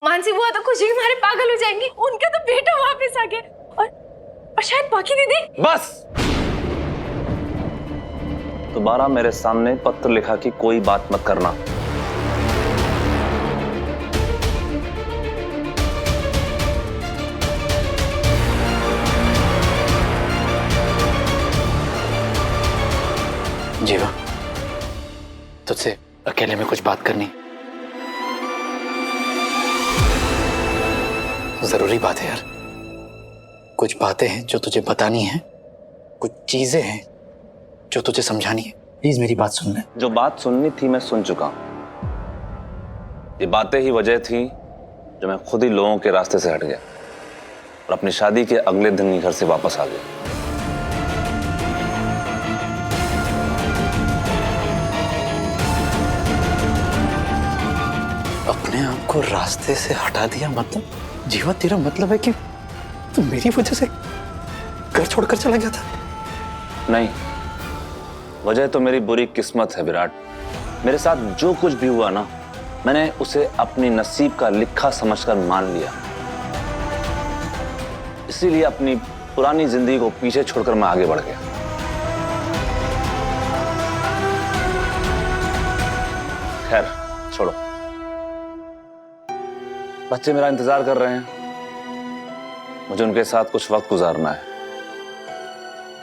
मानसी बुआ तो खुशी के मारे पागल हो जाएंगी, उनका तो बेटा वापस आ गया और शायद बाकी दीदी। बस दोबारा मेरे सामने पत्र लिखा की कोई बात मत करना। जीवा, तुझसे अकेले में कुछ बात करनी जरूरी बात है यार। कुछ बातें हैं जो तुझे बतानी है, कुछ चीजें हैं जो तुझे समझानी है। प्लीज मेरी बात सुन ले। जो बात सुननी थी मैं सुन चुका हूं। ये बातें ही वजह थी जो मैं खुद ही लोगों के रास्ते से हट गया और अपनी शादी के अगले दिन ही घर से वापस आ गया। अपने आप को रास्ते से हटा दिया मतलब? जीवा, तेरा मतलब है कि तू मेरी वजह से घर छोड़कर चला गया था? नहीं, वजह तो मेरी बुरी किस्मत है विराट। मेरे साथ जो कुछ भी हुआ ना, मैंने उसे अपनी नसीब का लिखा समझकर मान लिया। इसीलिए अपनी पुरानी जिंदगी को पीछे छोड़कर मैं आगे बढ़ गया। खैर छोड़ो, बच्चे मेरा इंतजार कर रहे हैं। मुझे उनके साथ कुछ वक्त गुजारना है।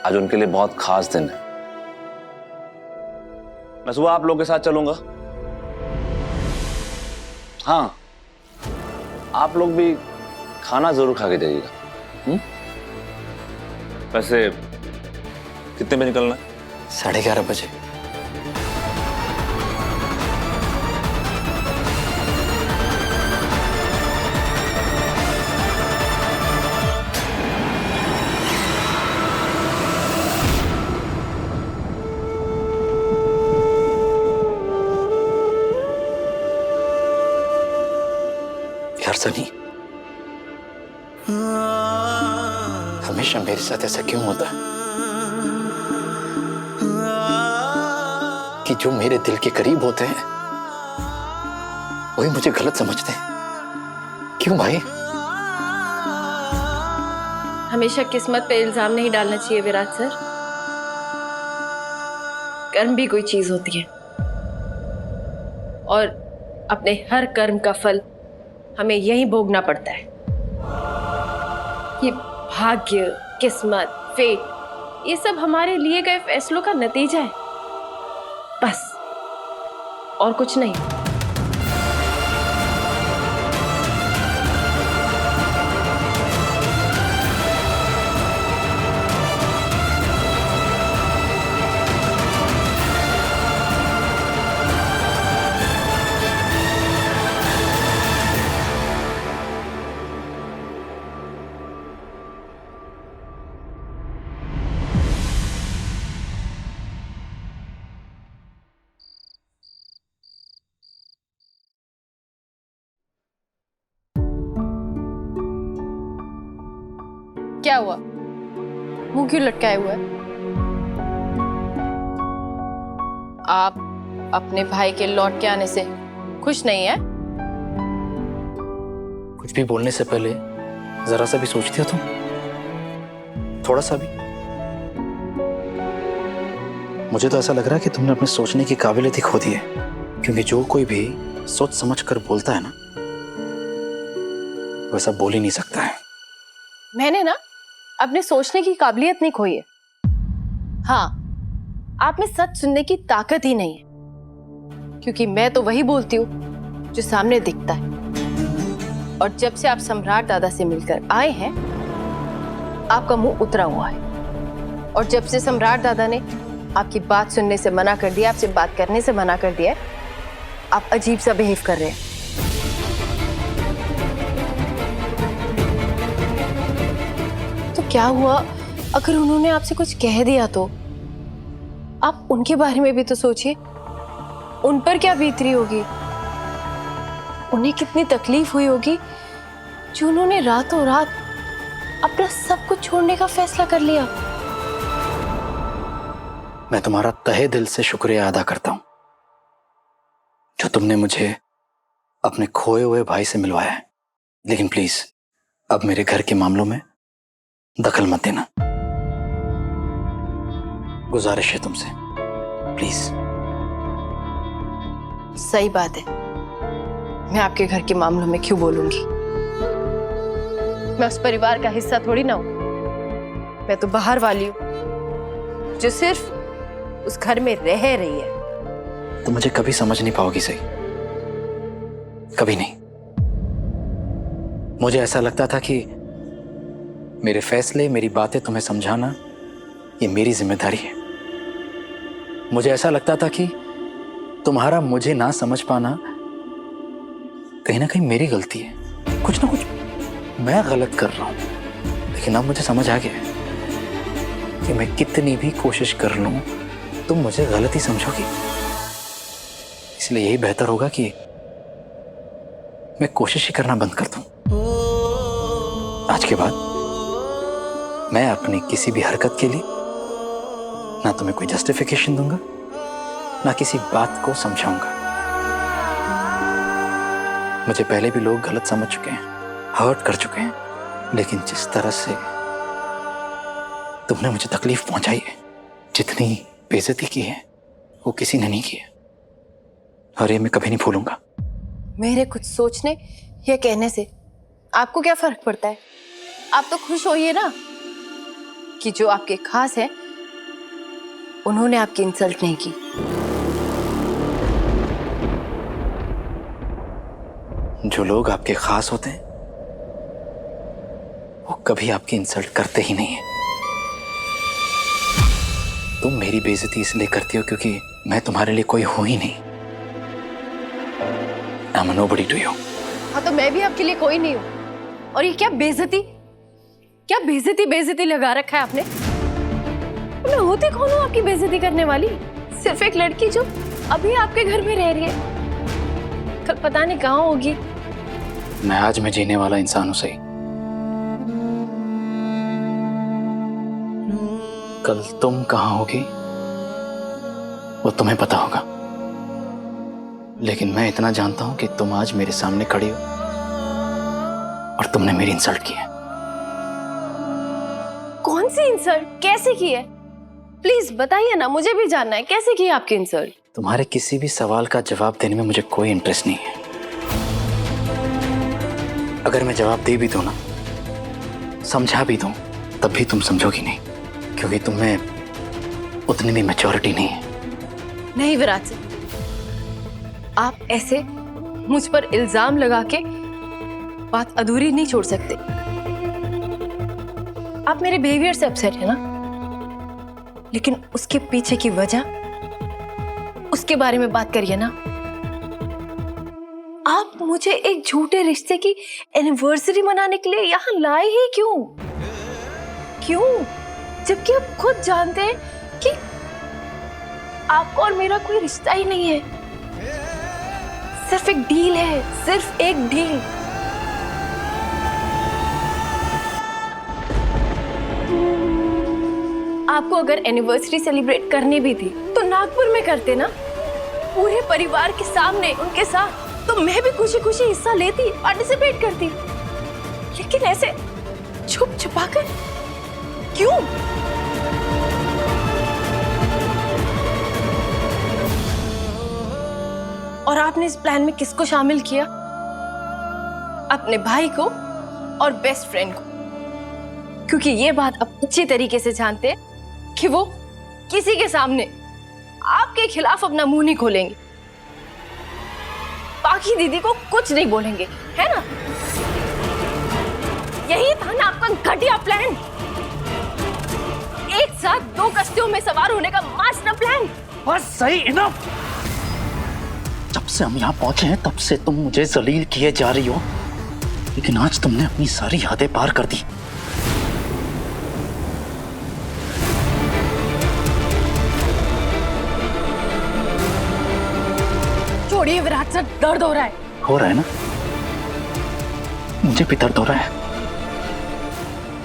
आज उनके लिए बहुत खास दिन है। मैं सुबह आप लोगों के साथ चलूंगा। हाँ, आप लोग भी खाना जरूर खा के जाइएगा। वैसे कितने बजे निकलना है? 11:30 बजे। यार सनी, हमेशा मेरे साथ ऐसा क्यों होता है कि जो मेरे दिल के करीब होते हैं वही मुझे गलत समझते हैं? क्यों भाई? हमेशा किस्मत पे इल्जाम नहीं डालना चाहिए विराट सर। कर्म भी कोई चीज होती है और अपने हर कर्म का फल हमें यही भोगना पड़ता है। ये भाग्य, किस्मत, फेट, ये सब हमारे लिए गए फैसलों का नतीजा है, बस, और कुछ नहीं। क्या हुआ? मुंह क्यों लटकाए हुआ है? आप अपने भाई के लौट के आने से खुश नहीं है? कुछ भी बोलने से पहले जरा सा भी सोचती हो तुम? थोड़ा सा भी? मुझे तो ऐसा लग रहा है कि तुमने अपने सोचने की काबिलियत ही खो दी है, क्योंकि जो कोई भी सोच समझ कर बोलता है ना, वैसा बोल ही नहीं सकता है। मैंने ना अपने सोचने की काबिलियत नहीं खोई है। हाँ, आप में सच सुनने की ताकत ही नहीं है, क्योंकि मैं तो वही बोलती हूँ जो सामने दिखता है। और जब से आप सम्राट दादा से मिलकर आए हैं, आपका मुंह उतरा हुआ है। और जब से सम्राट दादा ने आपकी बात सुनने से मना कर दिया, आपसे बात करने से मना कर दिया, आप अजीब सा बिहेव कर रहे हैं। तो क्या हुआ अगर उन्होंने आपसे कुछ कह दिया तो? आप उनके बारे में भी तो सोचिए, उन पर क्या बीतरी होगी, उन्हें कितनी तकलीफ हुई होगी जो उन्होंने रातों रात अपना सब कुछ छोड़ने का फैसला कर लिया। मैं तुम्हारा तहे दिल से शुक्रिया अदा करता हूं जो तुमने मुझे अपने खोए हुए भाई से मिलवाया है। लेकिन प्लीज अब मेरे घर के मामलों में दखल मत देना, गुजारिश है तुमसे, प्लीज। सही बात है, मैं आपके घर के मामलों में क्यों बोलूंगी? मैं उस परिवार का हिस्सा थोड़ी ना हूं। मैं तो बाहर वाली हूं जो सिर्फ उस घर में रह रही है। तो मुझे कभी समझ नहीं पाओगी, सही, कभी नहीं। मुझे ऐसा लगता था कि मेरे फैसले, मेरी बातें तुम्हें समझाना ये मेरी जिम्मेदारी है। मुझे ऐसा लगता था कि तुम्हारा मुझे ना समझ पाना कहीं ना कहीं मेरी गलती है, कुछ ना कुछ मैं गलत कर रहा हूं। लेकिन अब मुझे समझ आ गया है कि मैं कितनी भी कोशिश कर लूं तुम मुझे गलत ही समझोगी। इसलिए यही बेहतर होगा कि मैं कोशिश ही करना बंद कर दूं। आज के बाद मैं अपनी किसी भी हरकत के लिए ना तुम्हें कोई जस्टिफिकेशन दूंगा, ना किसी बात को समझाऊंगा। मुझे पहले भी लोग गलत समझ चुके हैं, हर्ट कर चुके हैं, लेकिन जिस तरह से तुमने मुझे तकलीफ पहुंचाई है, जितनी बेइज्जती की है, वो किसी ने नहीं की है, और ये मैं कभी नहीं भूलूंगा। मेरे कुछ सोचने या कहने से आपको क्या फर्क पड़ता है? आप तो खुश होइए ना कि जो आपके खास है उन्होंने आपकी इंसल्ट नहीं की। जो लोग आपके खास होते हैं वो कभी आपकी इंसल्ट करते ही नहीं है। तुम मेरी बेइज्जती इसलिए करती हो क्योंकि मैं तुम्हारे लिए कोई हूं ही नहीं। I am nobody to you. हाँ, तो मैं भी आपके लिए कोई नहीं हूं। और ये क्या बेइज्जती, क्या बेइज्जती बेइज्जती लगा रखा है आपने? मैं होती कौन हूं आपकी बेइज्जती करने वाली? सिर्फ एक लड़की जो अभी आपके घर में रह रही है, कल पता नहीं कहाँ होगी। मैं आज में जीने वाला इंसान हूं, सही। कल तुम कहां होगी वो तुम्हें पता होगा, लेकिन मैं इतना जानता हूं कि तुम आज मेरे सामने खड़ी हो और तुमने मेरी इंसल्ट की है। कौन सी इंसल्ट, कैसे की है? प्लीज बताइए ना, मुझे भी जानना है कैसे की आपकी इंसल्ट। तुम्हारे किसी भी सवाल का जवाब देने में मुझे कोई इंटरेस्ट नहीं है। अगर मैं जवाब दे भी दूं ना, समझा भी दूं, तब भी तुम समझोगी नहीं, क्योंकि तुम में उतनी भी मैच्योरिटी नहीं है। नहीं विराट सिंह, आप ऐसे मुझ पर इल्जाम लगा के बात अधूरी नहीं छोड़ सकते। आप मेरे बिहेवियर से अपसेट है ना, लेकिन उसके पीछे की वजह, उसके बारे में बात करिए ना। आप मुझे एक झूठे रिश्ते की एनिवर्सरी मनाने के लिए यहाँ लाए ही क्यों? क्यों? जबकि आप खुद जानते हैं कि आपका और मेरा कोई रिश्ता ही नहीं है, सिर्फ एक डील है, सिर्फ एक डील। आपको अगर एनिवर्सरी सेलिब्रेट करनी भी थी तो नागपुर में करते ना, पूरे परिवार के सामने उनके साथ, तो मैं भी खुशी खुशी हिस्सा लेती, पार्टिसिपेट करती। लेकिन ऐसे छुप छुपाकर क्यों? और आपने इस प्लान में किसको शामिल किया? अपने भाई को और बेस्ट फ्रेंड को, क्योंकि ये बात आप अच्छी तरीके से जानते हैं कि वो किसी के सामने आपके खिलाफ अपना मुंह नहीं खोलेंगे, बाकी दीदी को कुछ नहीं बोलेंगे, है ना? यही था ना आपका घटिया प्लान, एक साथ दो कश्तियों में सवार होने का मास्टर प्लान। बस सही, इनफ। जब से हम यहाँ पहुंचे हैं तब से तुम मुझे जलील किए जा रही हो, लेकिन आज तुमने अपनी सारी हदें पार कर दी। छोड़िए विराट सर, दर्द हो रहा है। हो रहा है ना, मुझे भी दर्द हो रहा है।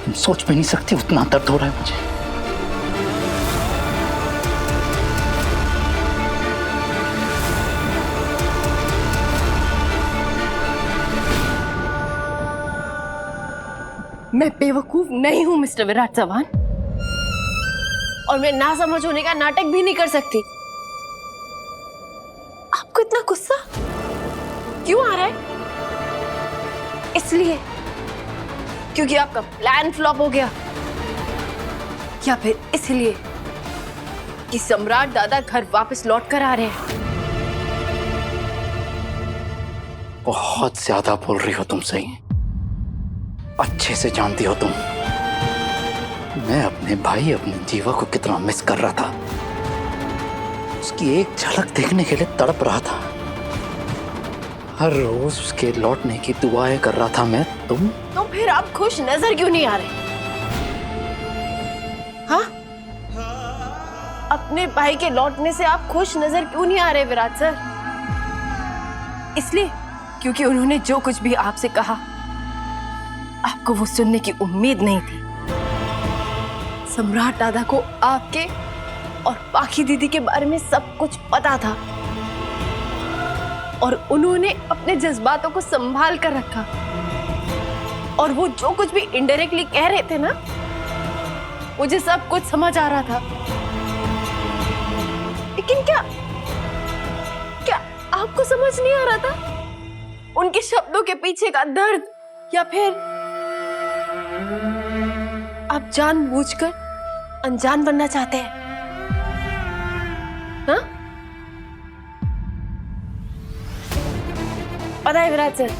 तुम सोच भी नहीं सकती उतना दर्द हो रहा है मुझे। मैं बेवकूफ नहीं हूं मिस्टर विराट चौहान, और मैं ना समझ होने का नाटक भी नहीं कर सकती। आपको इतना गुस्सा क्यों आ रहा है? इसलिए क्योंकि आपका प्लान फ्लॉप हो गया, या फिर इसलिए कि सम्राट दादा घर वापस लौट कर आ रहे हैं? बहुत ज्यादा बोल रही हो तुम, सही अच्छे से जानती हो तुम मैं अपने भाई, अपने जीवा को कितना मिस कर रहा था। उसकी एक झलक देखने के लिए तड़प रहा था। हर रोज उसके लौटने की दुआएं कर रहा था मैं। तुम तो फिर आप खुश नजर क्यों नहीं आ रहे? हाँ, अपने भाई के लौटने से आप खुश नजर क्यों नहीं आ रहे विराट सर? इसलिए क्योंकि उन्होंने जो कुछ भी आपसे कहा, आपको वो सुनने की उम्मीद नहीं थी। सम्राट दादा को आपके और पाखी दीदी के बारे में सब कुछ पता था, और उन्होंने अपने जज्बातों को संभाल कर रखा। और वो जो कुछ भी इनडायरेक्टली कह रहे थे ना, मुझे सब कुछ समझ आ रहा था। लेकिन क्या आपको समझ नहीं आ रहा था उनके शब्दों के पीछे का दर्द? या फिर आप जानबूझकर अनजान बनना चाहते हैं? हाँ? पता है विराट सर,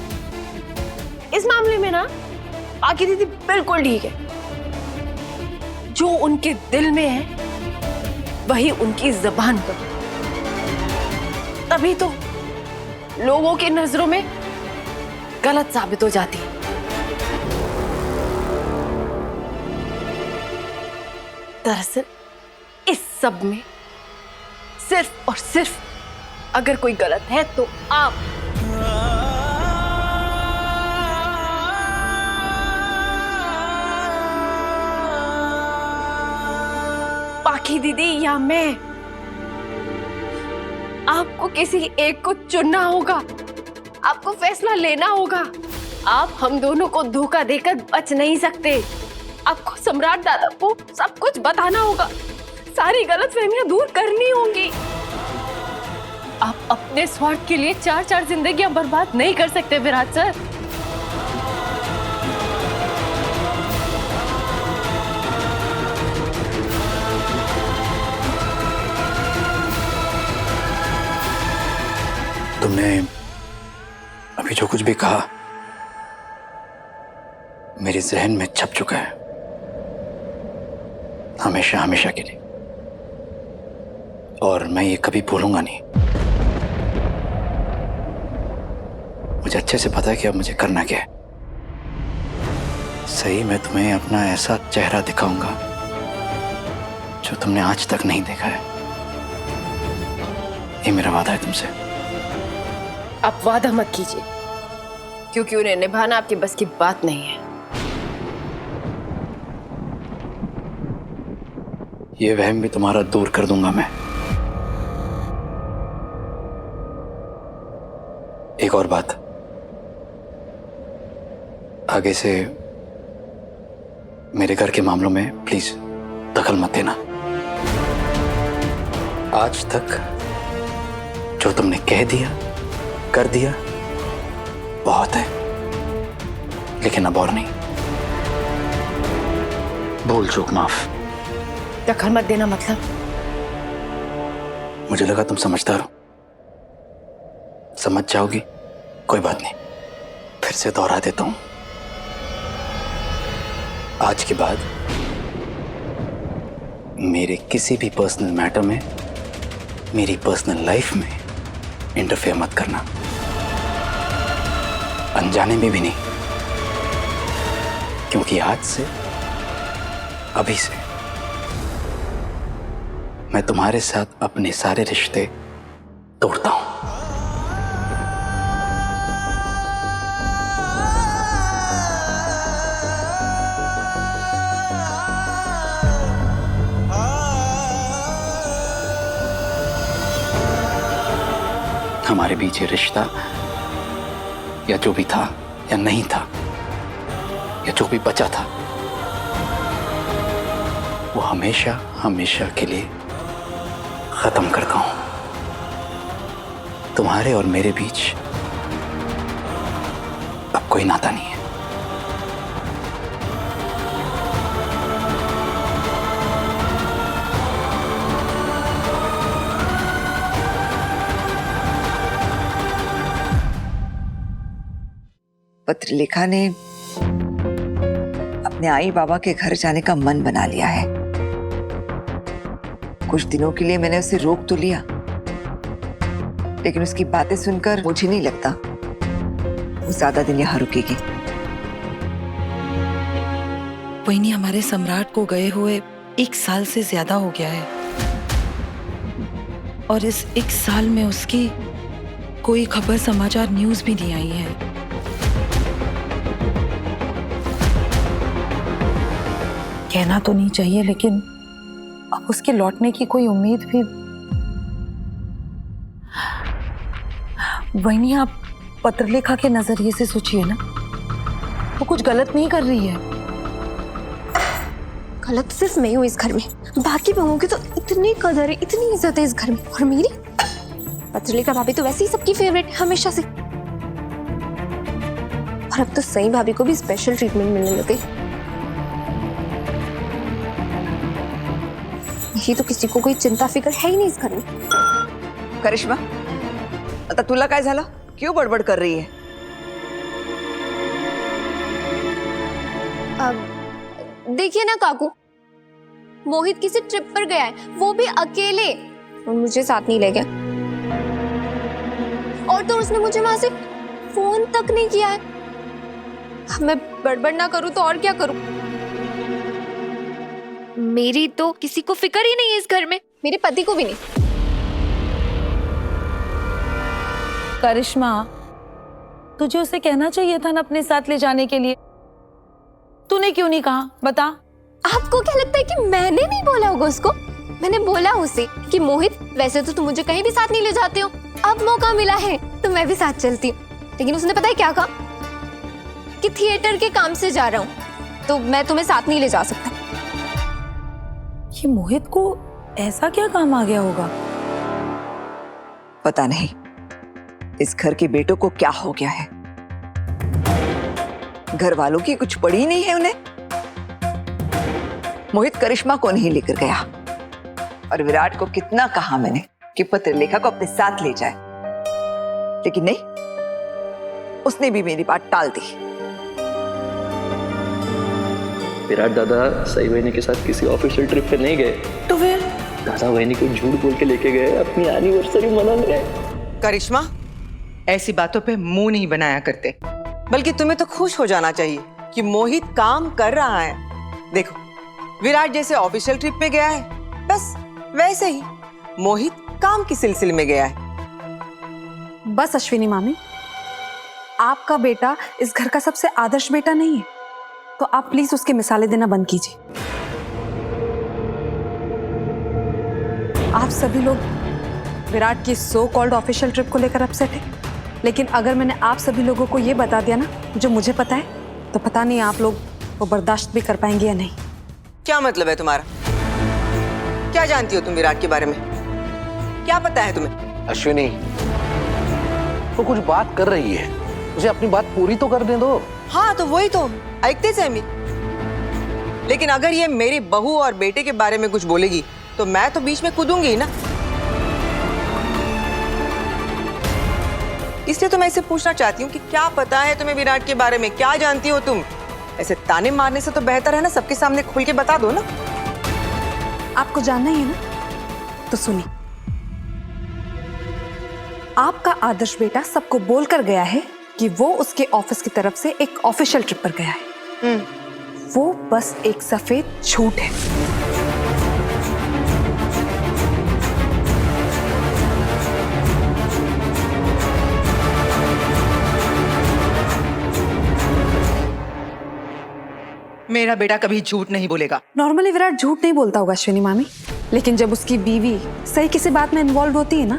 इस मामले में ना पाखी दीदी बिल्कुल ठीक है। जो उनके दिल में है वही उनकी जबान पर। तभी तो लोगों की नजरों में गलत साबित हो जाती है। दरअसल इस सब में सिर्फ और सिर्फ अगर कोई गलत है तो आप। पाखी दीदी या मैं, आपको किसी एक को चुनना होगा, आपको फैसला लेना होगा। आप हम दोनों को धोखा देकर बच नहीं सकते। आपको सम्राट दादा को सब कुछ बताना होगा, सारी गलतफहमियां दूर करनी होंगी। आप अपने स्वार्थ के लिए चार जिंदगियां बर्बाद नहीं कर सकते विराट सर। तुमने अभी जो कुछ भी कहा मेरे जहन में छप चुका है, हमेशा हमेशा के लिए, और मैं ये कभी भूलूंगा नहीं। मुझे अच्छे से पता है कि अब मुझे करना क्या है। सही, मैं तुम्हें अपना ऐसा चेहरा दिखाऊंगा जो तुमने आज तक नहीं देखा है। ये मेरा वादा है तुमसे। आप वादा मत कीजिए, क्योंकि उन्हें निभाना आपकी बस की बात नहीं है। ये वहम भी तुम्हारा दूर कर दूंगा मैं। एक और बात, आगे से मेरे घर के मामलों में प्लीज दखल मत देना। आज तक जो तुमने कह दिया कर दिया बहुत है, लेकिन अब और नहीं। भूल चूक माफ। दखल मत देना मतलब? मुझे लगा तुम समझदार हो, समझ जाओगी। कोई बात नहीं, फिर से दोहरा देता हूं। आज के बाद मेरे किसी भी पर्सनल मैटर में, मेरी पर्सनल लाइफ में इंटरफेयर मत करना, अनजाने में भी नहीं। क्योंकि आज से, अभी से मैं तुम्हारे साथ अपने सारे रिश्ते तोड़ता हूं। हमारे बीच ये रिश्ता, या जो भी था या नहीं था, या जो भी बचा था वो हमेशा हमेशा के लिए खत्म करता हूं। तुम्हारे और मेरे बीच अब कोई नाता नहीं है। पत्रलेखा ने अपने आई बाबा के घर जाने का मन बना लिया है। कुछ दिनों के लिए मैंने उसे रोक तो लिया, लेकिन उसकी बातें सुनकर मुझे नहीं लगता वो ज्यादा दिन यहाँ रुकेगी। वही हमारे सम्राट को गए हुए 1 साल से ज्यादा हो गया है और इस 1 साल में उसकी कोई खबर समाचार न्यूज भी नहीं आई है। कहना तो नहीं चाहिए, लेकिन अब उसके लौटने की कोई उम्मीद भी। वही आप पत्रलेखा के नजरिए से सोचिए ना, वो कुछ गलत नहीं कर रही है। गलत सिर्फ मैं हूँ इस घर में, बाकी बहुओं की तो इतनी कदर है, इतनी इज्जत है इस घर में, और मेरी पत्रलेखा भाभी तो वैसे ही सबकी फेवरेट है हमेशा से। और अब तो सही भाभी को भी स्पेशल ट्रीटमेंट मिलने लग गई। यही तो किसी को कोई चिंता फिक्र है ही नहीं इस घर में। करिश्मा, आता तुला काय झालं? क्यों बडबड कर रही है? देखिए ना काकू, मोहित किसी ट्रिप पर गया है, वो भी अकेले, और मुझे साथ नहीं ले गया। और तो उसने मुझे वहां से फोन तक नहीं किया है। अब मैं बड़बड़ ना करूं तो और क्या करूं? मेरी तो किसी को फिक्र ही नहीं है इस घर में, मेरे पति को भी नहीं। करिश्मा, तुझे उसे कहना चाहिए था ना अपने साथ ले जाने के लिए। तूने क्यों नहीं कहा, बता। आपको क्या लगता है कि मैंने नहीं बोला होगा उसको? मैंने बोला उसे कि मोहित, वैसे तो तुम मुझे कहीं भी साथ नहीं ले जाते हो, अब मौका मिला है तो मैं भी साथ चलती हूँ। लेकिन उसने पता है क्या कहा? कि थिएटर के काम से जा रहा हूँ तो मैं तुम्हें साथ नहीं ले जा सकता। ये मोहित को ऐसा क्या काम आ गया होगा? पता नहीं इस घर के बेटों को क्या हो गया है। घर वालों की कुछ पड़ी नहीं है उन्हें। मोहित करिश्मा को नहीं लेकर गया, और विराट को कितना कहा मैंने कि पत्रलेखा को अपने साथ ले जाए, लेकिन नहीं, उसने भी मेरी बात टाल दी। विराट दादा सई वहिनी के साथ किसी ऑफिशियल ट्रिप पे नहीं गए, तो फिर दादा वहिनी को झूठ बोल के लेके गए अपनी एनिवर्सरी मनाने। करिश्मा, ऐसी बातों पे मुंह नहीं बनाया करते, बल्कि तुम्हें तो खुश हो जाना चाहिए कि मोहित काम कर रहा है। देखो, विराट जैसे ऑफिशियल ट्रिप पे गया है, बस वैसे ही मोहित काम की सिलसिले में गया है। बस अश्विनी मामी, आपका बेटा इस घर का सबसे आदर्श बेटा नहीं है, तो आप प्लीज उसके मिसालें देना बंद कीजिए। आप सभी लोग विराट की सो कॉल्ड ऑफिशियल ट्रिप को लेकर अपसेट है, लेकिन अगर मैंने आप सभी लोगों को ये बता दिया ना जो मुझे पता है, तो पता नहीं आप लोग वो बर्दाश्त भी कर पाएंगे या नहीं। क्या मतलब है तुम्हारा? क्या जानती हो तुम विराट के बारे में? क्या पता है तुम्हें? अश्विनी, वो कुछ बात कर रही है, उसे अपनी बात पूरी तो करने दो। हाँ, तो वही तो ऐकते सहमी। लेकिन अगर ये मेरी बहू और बेटे के बारे में कुछ बोलेगी तो मैं तो बीच में कूदूंगी ही ना। इसलिए तो मैं इसे पूछना चाहती हूँ कि क्या पता है तुम्हें विराट के बारे में, क्या जानती हो तुम? ऐसे ताने मारने से तो बेहतर है ना सबके सामने खुल के बता दो ना। आपको जानना ही है ना, तो सुनिए। आपका आदर्श बेटा सबको बोलकर गया है कि वो उसके ऑफिस की तरफ से एक ऑफिशियल ट्रिप पर गया है। वो बस एक सफेद झूठ है। मेरा बेटा कभी झूठ नहीं बोलेगा। नॉर्मली विराट झूठ नहीं बोलता होगा अश्विनी मामी, लेकिन जब उसकी बीवी सही किसी बात में इन्वॉल्व होती है ना,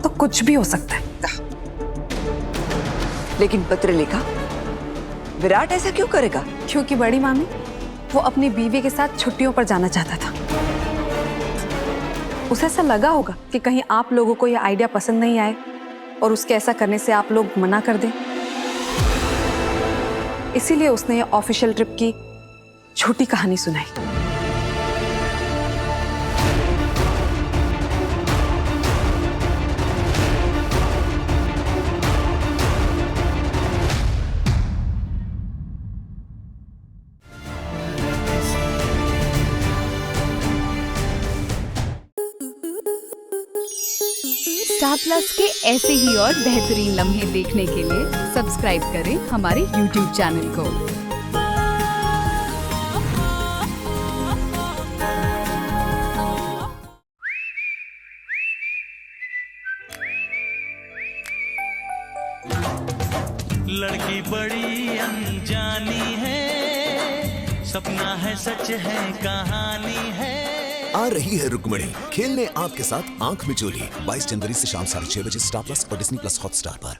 तो कुछ भी हो सकता है। लेकिन पत्रलेखा, विराट ऐसा क्यों करेगा? क्योंकि बड़ी मामी वो अपनी बीवी के साथ छुट्टियों पर जाना चाहता था। उसे ऐसा लगा होगा कि कहीं आप लोगों को यह आइडिया पसंद नहीं आए और उसके ऐसा करने से आप लोग मना कर दें, इसीलिए उसने ये ऑफिशियल ट्रिप की छोटी कहानी सुनाई। स्टार प्लस के ऐसे ही और बेहतरीन लम्हे देखने के लिए सब्सक्राइब करें हमारे YouTube चैनल को। लड़की बड़ी अनजानी है, सपना है सच है कहानी है। आ रही है रुक्मणी खेलने आपके साथ आंख मिचोली 22 जनवरी से शाम 6:30 बजे स्टार प्लस और डिज्नी प्लस हॉटस्टार पर।